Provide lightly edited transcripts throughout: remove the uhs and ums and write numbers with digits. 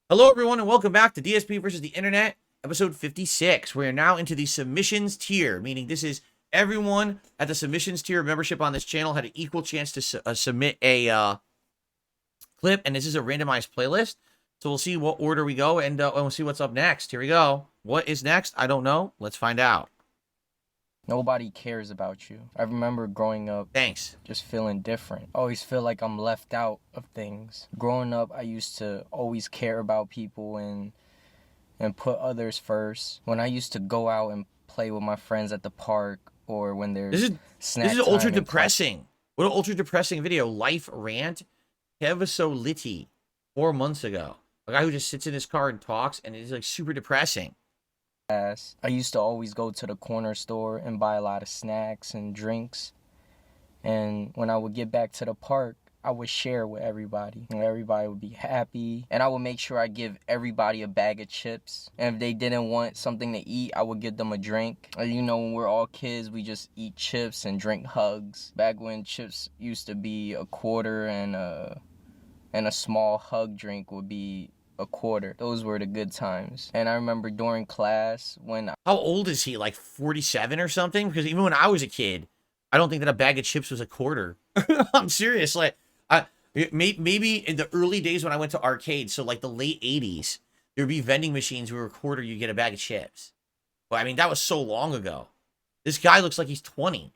Hello, everyone, and welcome back to DSP versus the Internet, episode 56. We are now into the submissions tier, meaning this is everyone at the submissions tier membership on this channel had an equal chance to submit a clip, and this is a randomized playlist. So we'll see what order we go, and we'll see what's up next. Here we go. What is next? I don't know. Let's find out. Nobody cares about you. I remember growing up Thanks. just feeling different. I always feel like I'm left out of things. Growing up, I used to always care about people and put others first. When I used to go out and play with my friends at the park or when there's snack This is time ultra and depressing. What an ultra depressing video. Life Rant, Litty, 4 months ago. A guy who just sits in his car and talks, and it's like super depressing. class, I used to always go to the corner store and buy a lot of snacks and drinks. And when I would get back to the park, I would share with everybody, and everybody would be happy. And I would make sure I give everybody a bag of chips. And if they didn't want something to eat, I would give them a drink. And you know, when we're all kids, we just eat chips and drink hugs. Back when chips used to be a quarter and a small hug drink would be a quarter. Those were the good times. And I remember during class when How old is he? Like 47 or something? Because even when I was a kid, I don't think that a bag of chips was a quarter. I'm serious. Like, maybe in the early days when I went to arcades, so like the late 80s, there would be vending machines where a quarter you get a bag of chips. But I mean, that was so long ago. This guy looks like he's 20.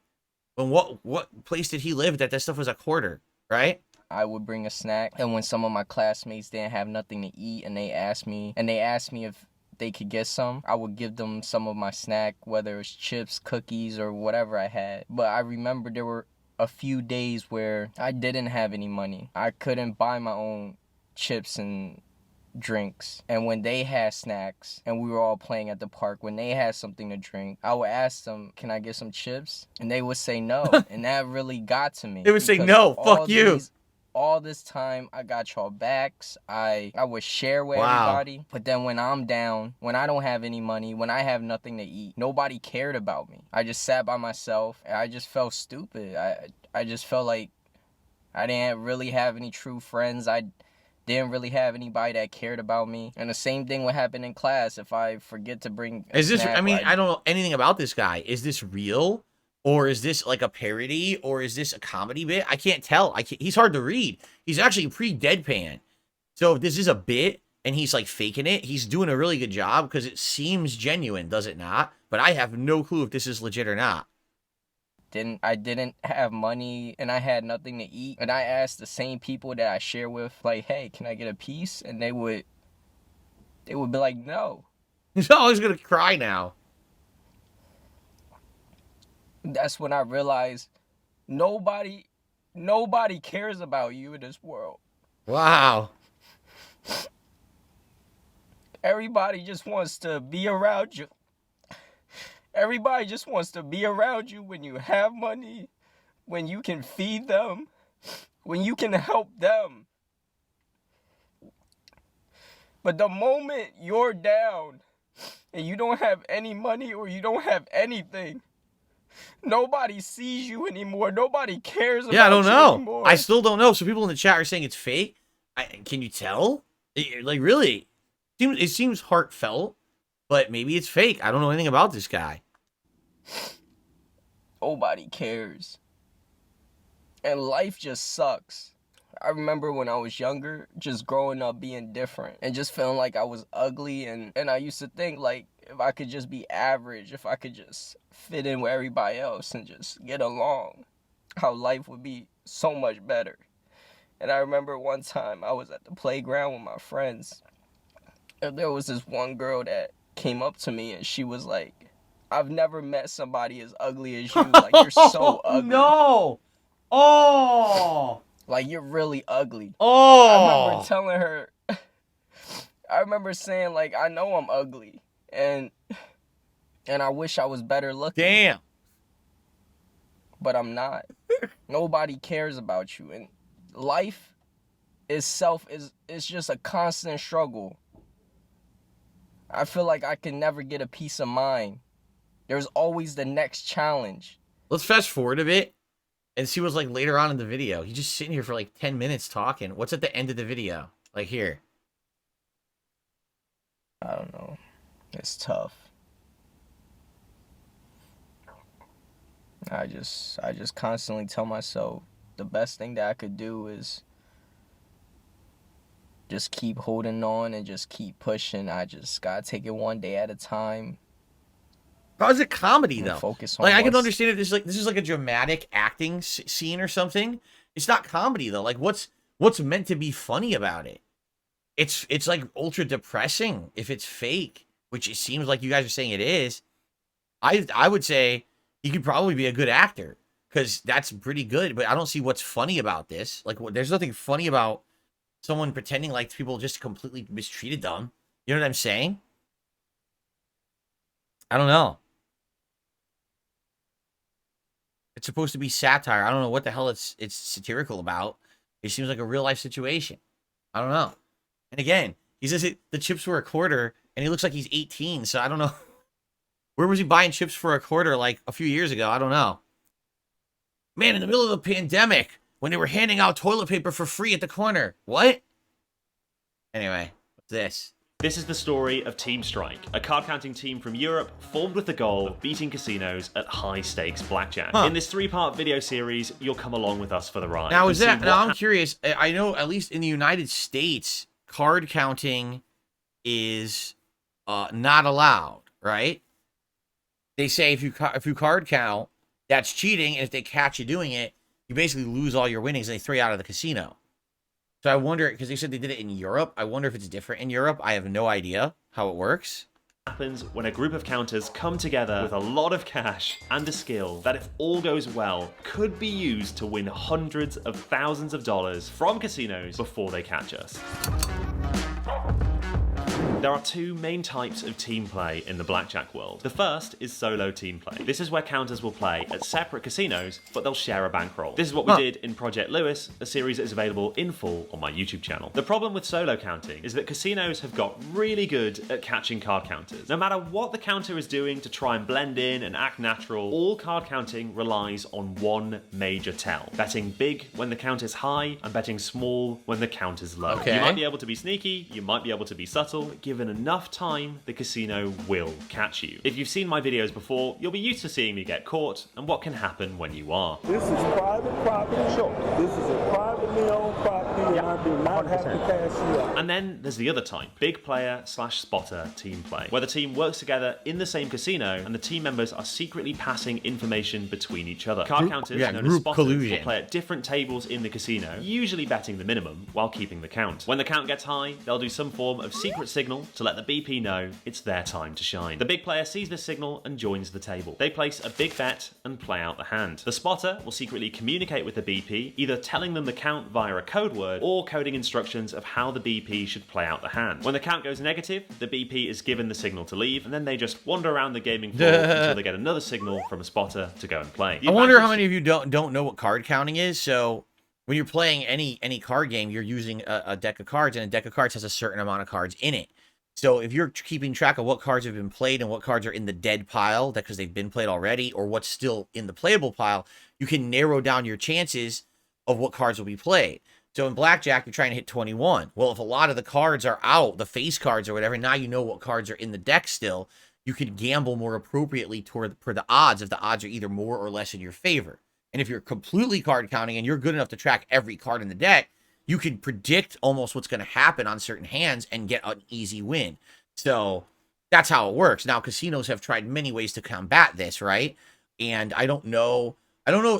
But what place did he live that stuff was a quarter, right? I would bring a snack, and when some of my classmates didn't have nothing to eat and they asked me if they could get some, I would give them some of my snack, whether it was chips, cookies, or whatever I had. But I remember there were a few days where I didn't have any money. I couldn't buy my own chips and drinks. And when they had snacks and we were all playing at the park, when they had something to drink, I would ask them, can I get some chips? And they would say no. And that really got to me. They would say, no, fuck you. All this time, I got y'all backs. I would share with Wow. everybody. But then when I'm down, when I don't have any money, when I have nothing to eat, nobody cared about me. I just sat by myself, and I just felt stupid. I just felt like I didn't really have any true friends. I didn't really have anybody that cared about me. And the same thing would happen in class if I forget to bring a Is this, snack, I mean, I don't know anything about this guy. Is this real? Or is this like a parody? Or is this a comedy bit? I can't tell. He's hard to read. He's actually pre-deadpan. So if this is a bit and he's like faking it, he's doing a really good job because it seems genuine, does it not? But I have no clue if this is legit or not. I didn't have money and I had nothing to eat. And I asked the same people that I share with, like, hey, can I get a piece? And they would be like, no. He's always going to cry now. That's when I realized nobody cares about you in this world. Wow. Everybody just wants to be around you. Everybody just wants to be around you when you have money, when you can feed them, when you can help them. But the moment you're down and you don't have any money or you don't have anything, nobody sees you anymore. Nobody cares about you anymore. Yeah, I don't know. I still don't know. So people in the chat are saying it's fake. Can you tell? Like, really? It seems heartfelt, but maybe it's fake. I don't know anything about this guy. Nobody cares. And life just sucks. I remember when I was younger, just growing up being different and just feeling like I was ugly. And I used to think, like, if I could just be average, if I could just fit in with everybody else and just get along, how life would be so much better. And I remember one time I was at the playground with my friends, and there was this one girl that came up to me, and she was like, I've never met somebody as ugly as you. Like, you're so ugly. No! Oh! Like, you're really ugly. Oh! I remember telling her, I remember saying, like, I know I'm ugly. And I wish I was better looking. Damn. But I'm not. Nobody cares about you. And life itself is just a constant struggle. I feel like I can never get a peace of mind. There's always the next challenge. Let's fast forward a bit and see what's like later on in the video. He's just sitting here for like 10 minutes talking. What's at the end of the video? Like here. I don't know. It's tough. I just constantly tell myself the best thing that I could do is just keep holding on and just keep pushing. I just gotta take it one day at a time. How is it comedy and though? focus on Like I can what's- understand if this is like a dramatic acting scene or something. It's not comedy though. Like what's meant to be funny about it? It's like ultra depressing if it's fake, which it seems like you guys are saying it is. I would say he could probably be a good actor because that's pretty good. But I don't see what's funny about this. Like there's nothing funny about someone pretending like people just completely mistreated them. You know what I'm saying? I don't know. It's supposed to be satire. I don't know what the hell it's satirical about. It seems like a real life situation. I don't know. And again, he says the chips were a quarter, and he looks like he's 18. So I don't know. Where was he buying chips for a quarter like a few years ago? I don't know. Man, in the middle of the pandemic, when they were handing out toilet paper for free at the corner. What? Anyway, what's this? This is the story of Team Strike, a card counting team from Europe formed with the goal of beating casinos at high stakes blackjack. In this 3-part video series, you'll come along with us for the ride. Now, I'm curious. I know at least in the United States, card counting is not allowed, right? They say if you card count, that's cheating, and if they catch you doing it, you basically lose all your winnings and they throw you out of the casino. So I wonder, because they said they did it in Europe, I wonder if it's different in Europe. I have no idea how it works. Happens when a group of counters come together with a lot of cash and a skill that, if all goes well, could be used to win hundreds of thousands of dollars from casinos before they catch us. There are 2 main types of team play in the blackjack world. The first is solo team play. This is where counters will play at separate casinos, but they'll share a bankroll. This is what we did in Project Lewis, a series that is available in full on my YouTube channel. The problem with solo counting is that casinos have got really good at catching card counters. No matter what the counter is doing to try and blend in and act natural, all card counting relies on one major tell: betting big when the count is high and betting small when the count is low. Okay. You might be able to be sneaky, you might be able to be subtle. Given enough time, the casino will catch you. If you've seen my videos before, you'll be used to seeing me get caught and what can happen when you are. This is private property. Sure. This is a privately owned property, and I do not have to cash you out. And then there's the other type, big player / spotter team play, where the team works together in the same casino and the team members are secretly passing information between each other. Card counters, known as spotters, will play at different tables in the casino, usually betting the minimum while keeping the count. When the count gets high, they'll do some form of secret signal to let the BP know it's their time to shine. The big player sees this signal and joins the table. They place a big bet and play out the hand. The spotter will secretly communicate with the BP, either telling them the count via a code word or coding instructions of how the BP should play out the hand. When the count goes negative, the BP is given the signal to leave, and then they just wander around the gaming floor until they get another signal from a spotter to go and play. I wonder how many of you don't know what card counting is. So when you're playing any card game, you're using a deck of cards, and a deck of cards has a certain amount of cards in it. So if you're keeping track of what cards have been played and what cards are in the dead pile because they've been played already, or what's still in the playable pile, you can narrow down your chances of what cards will be played. So in blackjack, you're trying to hit 21. Well, if a lot of the cards are out, the face cards or whatever, now you know what cards are in the deck still, you can gamble more appropriately per the odds if the odds are either more or less in your favor. And if you're completely card counting and you're good enough to track every card in the deck, you can predict almost what's going to happen on certain hands and get an easy win. So that's how it works. Now, casinos have tried many ways to combat this, right? And I don't know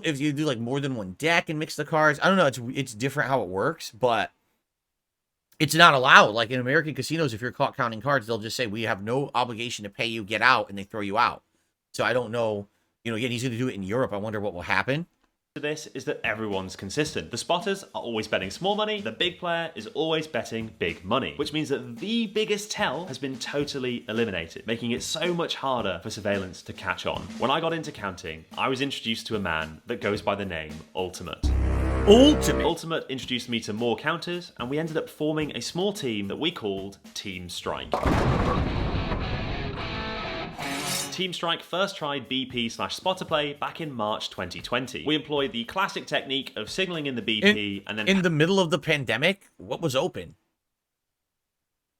if you do like more than one deck and mix the cards. I don't know. It's different how it works, but it's not allowed. Like in American casinos, if you're caught counting cards, they'll just say, we have no obligation to pay you, get out, and they throw you out. So I don't know. You know, again, he's going to do it in Europe. I wonder what will happen. This is that everyone's consistent. The spotters are always betting small money, the big player is always betting big money, which means that the biggest tell has been totally eliminated, making it so much harder for surveillance to catch on. When I got into counting, I was introduced to a man that goes by the name Ultimate. Ultimate introduced me to more counters, and we ended up forming a small team that we called Team Strike. Team Strike first tried BP/spotter play back in March 2020. We employed the classic technique of signaling in the BP and then... In the middle of the pandemic, what was open?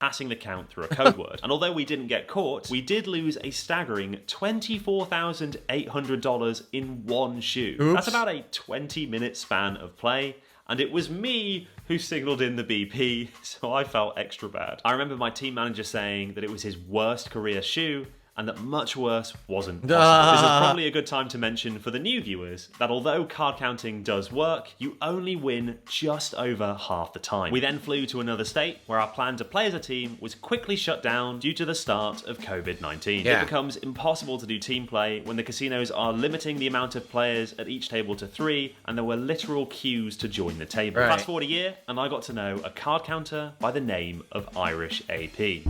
passing the count through a code word. And although we didn't get caught, we did lose a staggering $24,800 in one shoe. Oops. That's about a 20-minute span of play. And it was me who signaled in the BP, so I felt extra bad. I remember my team manager saying that it was his worst career shoe, and that much worse wasn't possible. This is probably a good time to mention for the new viewers that although card counting does work, you only win just over half the time. We then flew to another state where our plan to play as a team was quickly shut down due to the start of COVID-19. Yeah. It becomes impossible to do team play when the casinos are limiting the amount of players at each table to 3, and there were literal queues to join the table. Right. Fast forward a year, and I got to know a card counter by the name of Irish AP.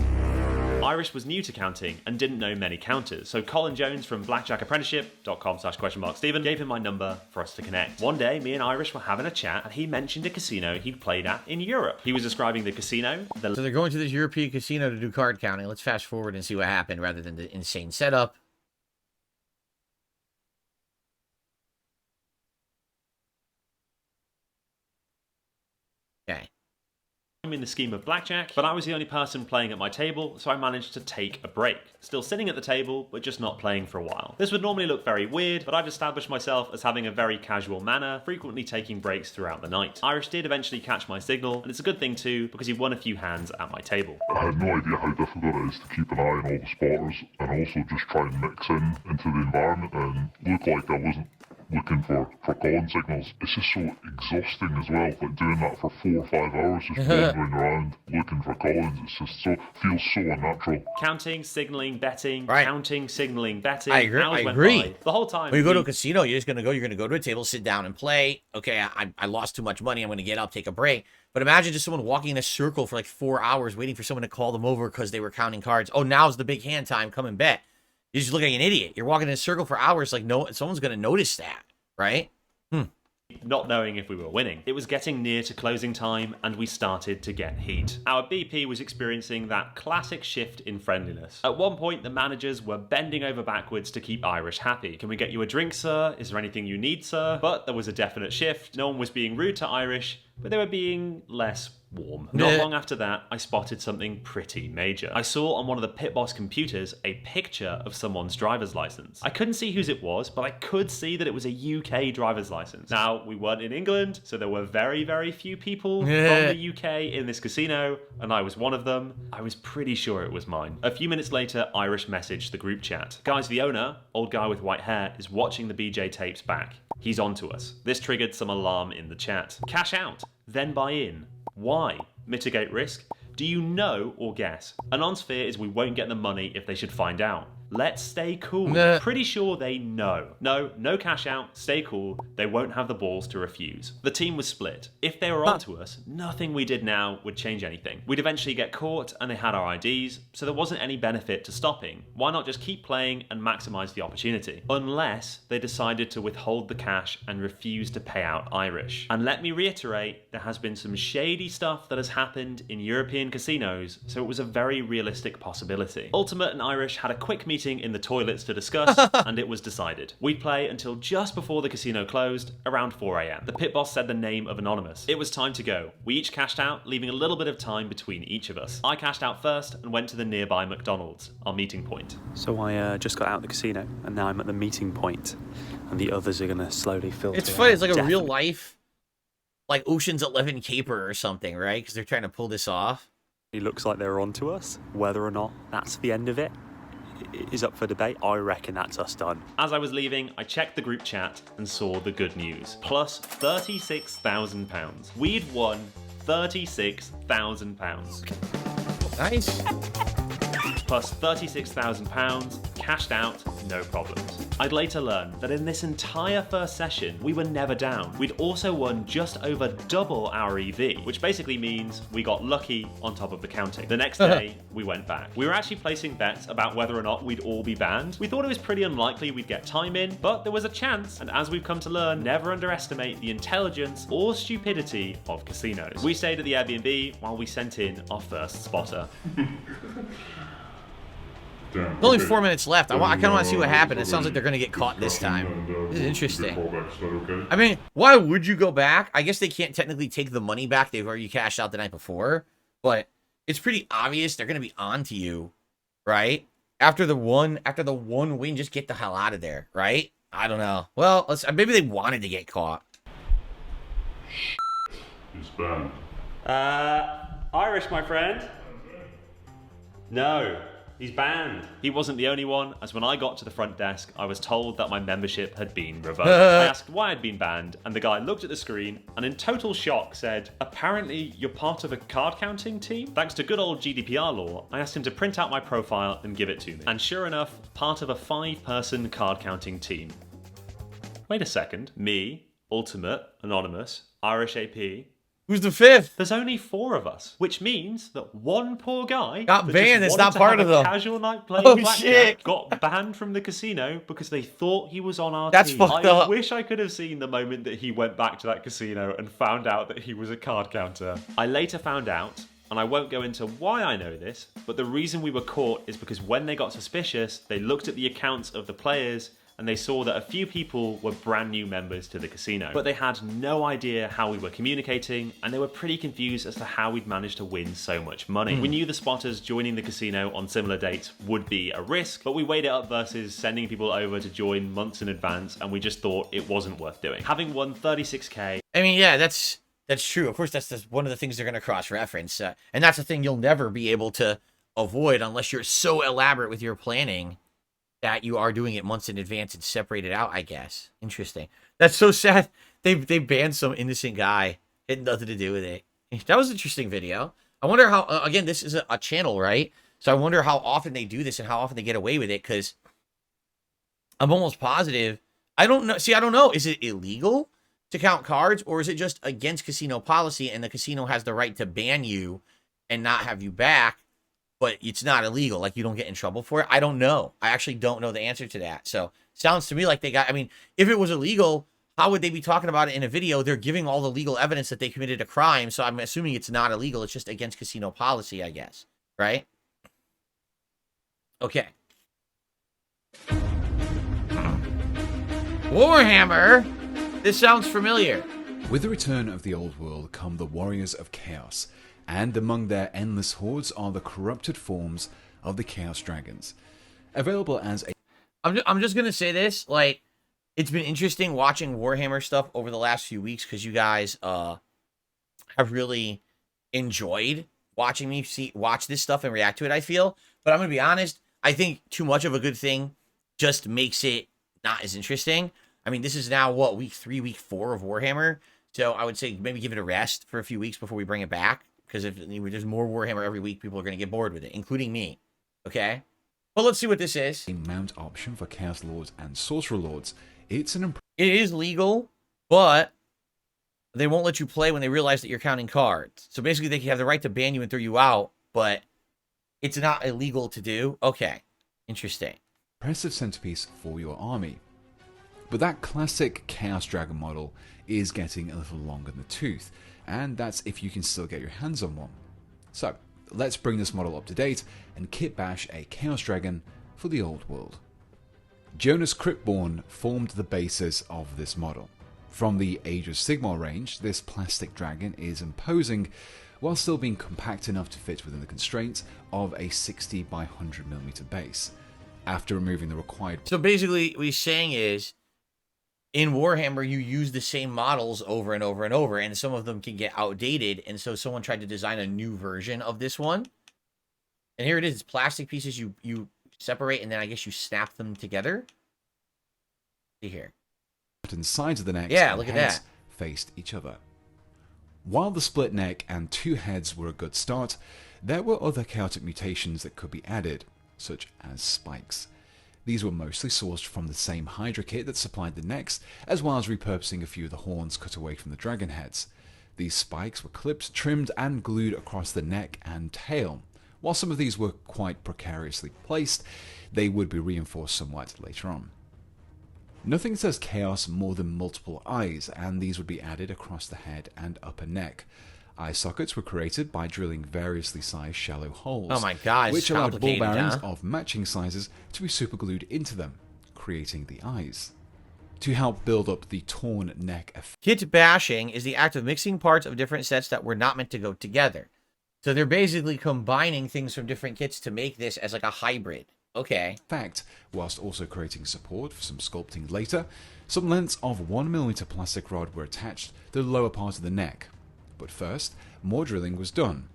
Irish was new to counting and didn't know many counters, so Colin Jones from blackjackapprenticeship.com/Stephen gave him my number for us to connect. One day, me and Irish were having a chat, and he mentioned a casino he'd played at in Europe. He was describing the casino. So they're going to this European casino to do card counting. Let's fast forward and see what happened rather than the insane setup. Okay. in the scheme of blackjack, but I was the only person playing at my table, so I managed to take a break. Still sitting at the table, but just not playing for a while. This would normally look very weird, but I've established myself as having a very casual manner, frequently taking breaks throughout the night. Irish did eventually catch my signal, and it's a good thing too, because he won a few hands at my table. I had no idea how difficult it is to keep an eye on all the spotters, and also just try and mix in into the environment and look like I wasn't looking for calling signals. It's just so exhausting as well, like doing that for 4 or 5 hours, just wandering around looking for call-ins. It's just feels so unnatural. Counting, signaling, betting, Right. counting, signaling, betting. I agree. Hours I went agree. by. The whole time. When you go to a casino, you're going to go to a table, sit down and play. Okay, I lost too much money. I'm going to get up, take a break. But imagine just someone walking in a circle for like 4 hours waiting for someone to call them over because they were counting cards. Oh, now's the big hand time. Come and bet. You just look like an idiot. You're walking in a circle for hours like no, someone's going to notice that, right? Not knowing if we were winning. It was getting near to closing time and we started to get heat. Our BP was experiencing that classic shift in friendliness. At one point, the managers were bending over backwards to keep Irish happy. Can we get you a drink, sir? Is there anything you need, sir? But there was a definite shift. No one was being rude to Irish, but they were being less warm. Not long after that, I spotted something pretty major. I saw on one of the pit boss computers a picture of someone's driver's license. I couldn't see whose it was, but I could see that it was a UK driver's license. Now, we weren't in England, so there were very, very few people from the UK in this casino, and I was one of them. I was pretty sure it was mine. A few minutes later, Irish messaged the group chat. Guys, the owner, old guy with white hair, is watching the BJ tapes back. He's onto us. This triggered some alarm in the chat. Cash out, then buy in. Why? Mitigate risk? Do you know or guess? Anon's fear is we won't get the money if they should find out. Let's stay cool. Pretty sure they know. No cash out, stay cool. They won't have the balls to refuse. The team was split. If they were onto us, nothing we did now would change anything. We'd eventually get caught and they had our IDs, so there wasn't any benefit to stopping. Why not just keep playing and maximize the opportunity? Unless they decided to withhold the cash and refuse to pay out Irish. And let me reiterate, there has been some shady stuff that has happened in European casinos, so it was a very realistic possibility. Ultimate and Irish had a quick meeting in the toilets to discuss, and it was decided. We'd play until just before the casino closed, around 4 AM. The pit boss said the name of Anonymous. It was time to go. We each cashed out, leaving a little bit of time between each of us. I cashed out first and went to the nearby McDonald's, our meeting point. So I just got out of the casino, and now I'm at the meeting point, and the others are going to slowly filter. It's funny. It's like a Definitely. real life, like Ocean's 11 caper or something, right? Because they're trying to pull this off. It looks like they're onto us. Whether or not that's the end of it is up for debate. I reckon that's us done. As I was leaving, I checked the group chat and saw the good news. Plus £36,000. We'd won £36,000. Nice. Plus £36,000 cashed out, no problems. I'd later learn that in this entire first session, we were never down. We'd also won just over double our EV, which basically means we got lucky on top of the counting. The next day, we went back. We were actually placing bets about whether or not we'd all be banned. We thought it was pretty unlikely we'd get time in, but there was a chance, and as we've come to learn, never underestimate the intelligence or stupidity of casinos. We stayed at the Airbnb while we sent in our first spotter. Damn, There's only okay. 4 minutes left. I kind of want to see what happened. It it's sounds like they're going to get already caught this time. discussing, This is interesting. your callbacks, is that okay? I mean, why would you go back? I guess they can't technically take the money back. They've already cashed out the night before. But it's pretty obvious they're gonna be on to you, right? After the one win, just get the hell out of there, right? I don't know. Well, maybe they wanted to get caught. Who's banned? Irish, my friend. No, he's banned. He wasn't the only one, as when I got to the front desk, I was told that my membership had been revoked. I asked why I'd been banned, and the guy looked at the screen and in total shock said, apparently you're part of a card counting team? Thanks to good old GDPR law, I asked him to print out my profile and give it to me. And sure enough, part of a 5-person card counting team. Wait a second. Me, Ultimate, Anonymous, Irish AP. Who's the 5th? There's only 4 of us, which means that one poor guy got banned. It's not part of them. Casual night playing blackjack shit. got banned from the casino because they thought he was on our That's team. fucked up. I wish I could have seen the moment that he went back to that casino and found out that he was a card counter. I later found out, and I won't go into why I know this, but the reason we were caught is because when they got suspicious, they looked at the accounts of the players and they saw that a few people were brand new members to the casino. But they had no idea how we were communicating, and they were pretty confused as to how we'd managed to win so much money. We knew the spotters joining the casino on similar dates would be a risk, but we weighed it up versus sending people over to join months in advance, and we just thought it wasn't worth doing. Having won 36k. I mean, yeah, that's true. Of course, that's one of the things they're going to cross-reference. And that's the thing you'll never be able to avoid unless you're so elaborate with your planning that you are doing it months in advance and separate it out, I guess. Interesting. That's so sad. They banned some innocent guy. It had nothing to do with it. That was an interesting video. I wonder how, again, this is a channel, right? So I wonder how often they do this and how often they get away with it, because I'm almost positive. I don't know. See, I don't know. Is it illegal to count cards, or is it just against casino policy and the casino has the right to ban you and not have you back? But it's not illegal. Like, you don't get in trouble for it. I don't know. I actually don't know the answer to that. So, sounds to me like they got... I mean, if it was illegal, how would they be talking about it in a video? They're giving all the legal evidence that they committed a crime, so I'm assuming it's not illegal. It's just against casino policy, I guess. Right? Okay. Warhammer! This sounds familiar. With the return of the old world come the warriors of chaos, and among their endless hordes are the corrupted forms of the Chaos Dragons. Available as a... I'm just going to say this, like, it's been interesting watching Warhammer stuff over the last few weeks, because you guys have really enjoyed watching me watch this stuff and react to it, I feel. But I'm going to be honest, I think too much of a good thing just makes it not as interesting. I mean, this is now, what, week 3, week 4 of Warhammer? So I would say maybe give it a rest for a few weeks before we bring it back. Because if there's more Warhammer every week, people are going to get bored with it, including me. Okay? Well, let's see what this is. A mount option for Chaos Lords and Sorcerer Lords. It's an... It is legal, but they won't let you play when they realize that you're counting cards. So basically, they have the right to ban you and throw you out, but it's not illegal to do. Okay. Interesting. Impressive centerpiece for your army. But that classic Chaos Dragon model is getting a little long in the tooth, and that's if you can still get your hands on one. So, let's bring this model up to date and kit bash a Chaos Dragon for the old world. Jonas Cryptborn formed the basis of this model. From the Age of Sigmar range, this plastic dragon is imposing while still being compact enough to fit within the constraints of a 60 by 100mm base. After removing the required... So basically, what he's saying is, in Warhammer, you use the same models over and over and over, and some of them can get outdated, and so someone tried to design a new version of this one. And here it is, plastic pieces you separate, and then I guess you snap them together. See here. Sides of the neck, yeah, look at that, faced each other. While the split neck and 2 heads were a good start, there were other chaotic mutations that could be added, such as spikes. These were mostly sourced from the same Hydra kit that supplied the necks, as well as repurposing a few of the horns cut away from the dragon heads. These spikes were clipped, trimmed, and glued across the neck and tail. While some of these were quite precariously placed, they would be reinforced somewhat later on. Nothing says chaos more than multiple eyes, and these would be added across the head and upper neck. Eye sockets were created by drilling variously sized shallow holes, oh my God, which allowed ball bearings of matching sizes to be superglued into them, creating the eyes. To help build up the torn neck effect. Kit bashing is the act of mixing parts of different sets that were not meant to go together. So they're basically combining things from different kits to make this as like a hybrid. Okay. Fact, whilst also creating support for some sculpting later, some lengths of 1mm plastic rod were attached to the lower part of the neck. But first, more drilling was done.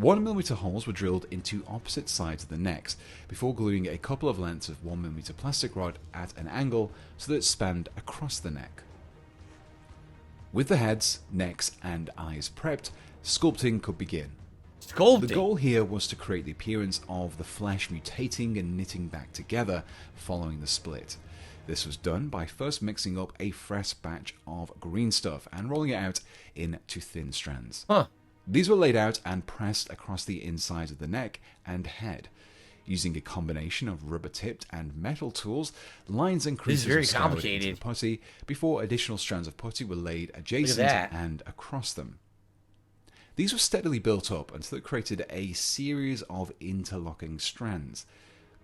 1mm holes were drilled into opposite sides of the necks, before gluing a couple of lengths of 1mm plastic rod at an angle so that it spanned across the neck. With the heads, necks, and eyes prepped, sculpting could begin. Sculpting. The goal here was to create the appearance of the flesh mutating and knitting back together following the split. This was done by first mixing up a fresh batch of green stuff and rolling it out into thin strands. Huh. These were laid out and pressed across the insides of the neck and head. Using a combination of rubber-tipped and metal tools, lines and creases were scoured into the putty before additional strands of putty were laid adjacent and across them. These were steadily built up until it created a series of interlocking strands.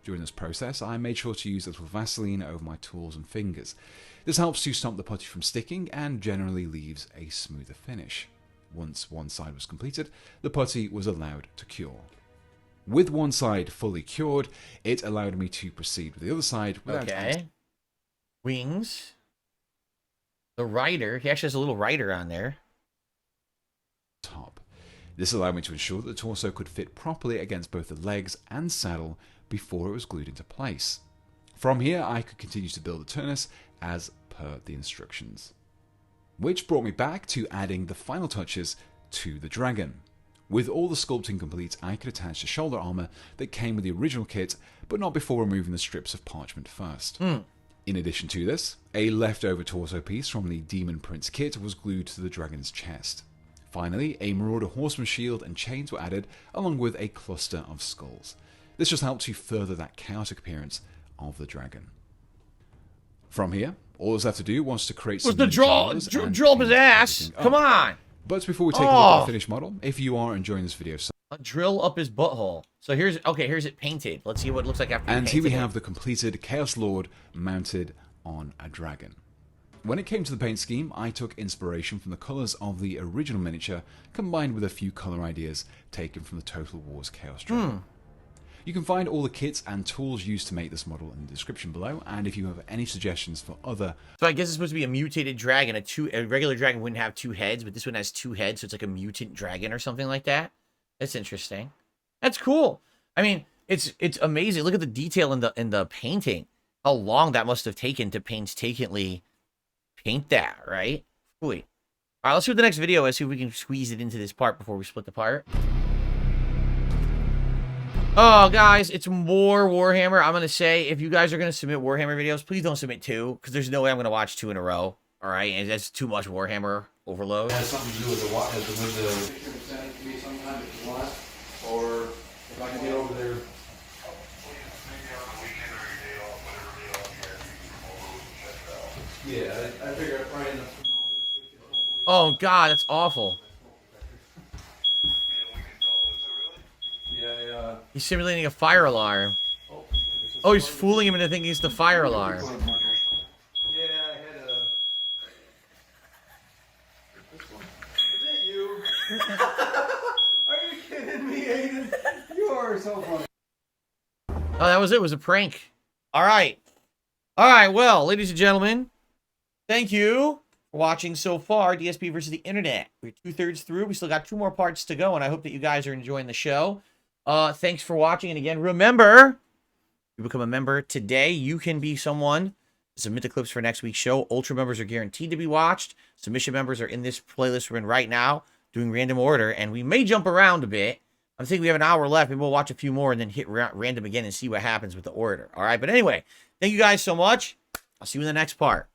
During this process, I made sure to use a little Vaseline over my tools and fingers. This helps to stop the putty from sticking and generally leaves a smoother finish. Once one side was completed, the putty was allowed to cure. With one side fully cured, it allowed me to proceed with the other side without... Okay. Wings. The rider. He actually has a little rider on there. Top. This allowed me to ensure that the torso could fit properly against both the legs and saddle before it was glued into place. From here, I could continue to build the turnus as per the instructions. Which brought me back to adding the final touches to the dragon. With all the sculpting complete, I could attach the shoulder armor that came with the original kit, but not before removing the strips of parchment first. In addition to this, a leftover torso piece from the Demon Prince kit was glued to the dragon's chest. Finally, a Marauder Horseman shield and chains were added, along with a cluster of skulls. This just helped to further that chaotic appearance of the dragon. From here, all I was left to do was to create some... Drill up his ass! Come on! But before we take a look at the finished model, if you are enjoying this video... Drill up his butthole. So here's it painted. Let's see what it looks like after And here we have the completed Chaos Lord mounted on a dragon. When it came to the paint scheme, I took inspiration from the colours of the original miniature, combined with a few colour ideas taken from the Total War's Chaos Dragon. You can find all the kits and tools used to make this model in the description below, and if you have any suggestions for other... So I guess it's supposed to be a mutated dragon. A regular dragon wouldn't have two heads, but this one has two heads, so it's like a mutant dragon or something like that. That's interesting. That's cool. I mean, it's amazing. Look at the detail in the painting. How long that must have taken to painstakingly paint that, right? Wait. All right, let's see what the next video is. See if we can squeeze it into this part before we split the part. Oh, guys, it's more Warhammer. I'm going to say, if you guys are going to submit Warhammer videos, please don't submit 2, because there's no way I'm going to watch 2 in a row. All right? And that's too much Warhammer overload. It has something to do with the send it to me sometime if you want, or if I can get over there. Yeah, I figure I probably end up. Oh, God, that's awful. Yeah, He's simulating a fire alarm. Oh, he's fooling him into thinking it's the fire alarm. Yeah, I had a. This one. Is it you? Are you kidding me, Aiden? You are so funny. Oh, that was it. It was a prank. All right. All right, well, ladies and gentlemen, thank you for watching so far. DSP versus the Internet. We're 2/3 through. We still got 2 more parts to go, and I hope that you guys are enjoying the show. Thanks for watching, and again, remember, you become a member today, you can be someone. Submit the clips for next week's show. Ultra members are guaranteed to be watched. Submission members are in this playlist we're in right now, doing random order, and we may jump around a bit. I think we have an hour left. Maybe we'll watch a few more and then hit random again and see what happens with the order. All right, but anyway, thank you guys so much. I'll see you in the next part.